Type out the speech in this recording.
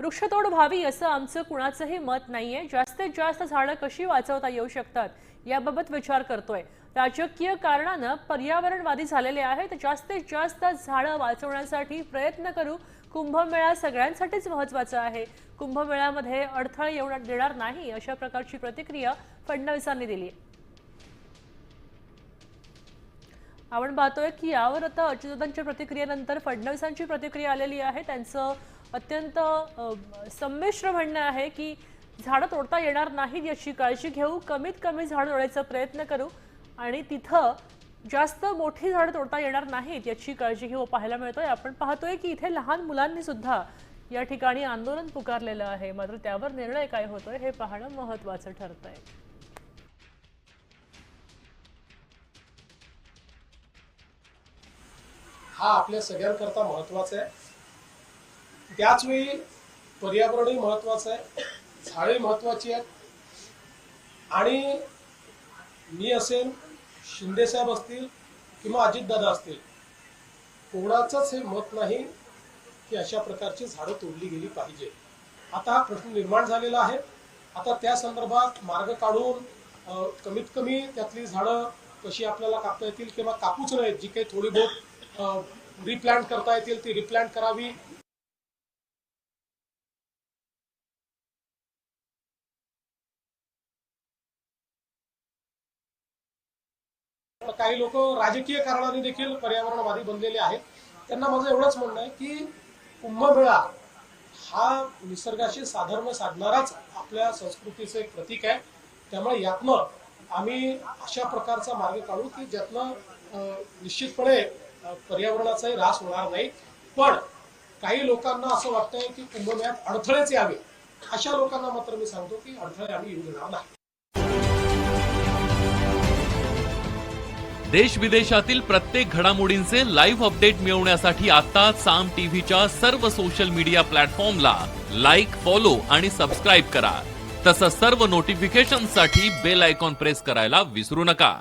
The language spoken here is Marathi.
वृक्षतोड व्हावी असं आमचं कुणाचंही मत नाहीये। जास्तीत जास्त झाडं कशी वाचवता येऊ शकतात याबाबत विचार करतोय। राजकीय कारणानं पर्यावरणवादी झालेले आहेत। जास्तीत जास्त झाडं वाचवण्यासाठी प्रयत्न करू। कुंभमेळा सगळ्यांसाठीच महत्त्वाचा आहे। कुंभमेळ्यामध्ये अडथळे येऊ देणार नाही अशा प्रकारची प्रतिक्रिया फडणवीसांनी दिली आहे। आपण पाहतोय की यावर आता अच्युतांच्या प्रतिक्रियेनंतर फडणवीसांची प्रतिक्रिया आलेली आहे। त्यांचं अत्यंत संमिश्र म्हणणं आहे की झाडं तोडता येणार नाहीत याची काळजी घेऊ, कमीत कमी झाडं तोडायचा प्रयत्न करू आणि तिथं जास्त मोठी झाडं तोडता येणार नाहीत याची काळजी घेऊ पाहायला मिळतोय। आपण पाहतोय की इथे लहान मुलांनी सुद्धा या ठिकाणी आंदोलन पुकारलेलं आहे, मात्र त्यावर निर्णय काय होतोय हे पाहणं महत्त्वाचं ठरतंय। हा आपल्या सगळ्यांकरता महत्त्वाचा आहे। त्याच वेळी पर्यावरणही महत्त्वाचं आहे, झाडे महत्त्वाची आहेत आणि मी असेल, शिंदे साहेब असतील किंवा अजितदादा असतील, कोणाचंच हे मत नाही की अशा प्रकारची झाडं तोडली गेली पाहिजे। आता हा प्रश्न निर्माण झालेला आहे। आता त्या संदर्भात मार्ग काढून कमीत कमी त्यातली झाडं कशी आपल्याला कापता येतील किंवा कापूच नाहीत, जी काही थोडी बहुत रिप्लांट करता येतील ती रिप्लांट करावी। काही लोक राजकीय कारणाने देखील पर्यावरणवादी बनलेले आहेत। त्यांना माझं एवढंच म्हणणं आहे की कुंभमेळा हा निसर्गाशी साधर्म्य साधणाराच आपल्या संस्कृतीचं एक प्रतीक आहे। त्यामुळे यातनं आम्ही अशा प्रकारचा मार्ग काढू की ज्यातनं निश्चितपणे पर्यावरणाचाही ऱ्हास होणार नाही। पण काही लोकांना असं वाटतंय की कुंभमेळ्यात अडथळेच यावे, अशा लोकांना मात्र मी सांगतो की अडथळे आम्ही येऊ देणार नाही। देश विदेशातील प्रत्येक घडामोडींचे लाईव्ह अपडेट मिळवण्यासाठी आता साम टीव्हीच्या सर्व सोशल मीडिया प्लॅटफॉर्मला लाईक, फॉलो आणि सबस्क्राईब करा। तसंच सर्व नोटिफिकेशनसाठी बेल आयकॉन प्रेस करायला विसरू नका।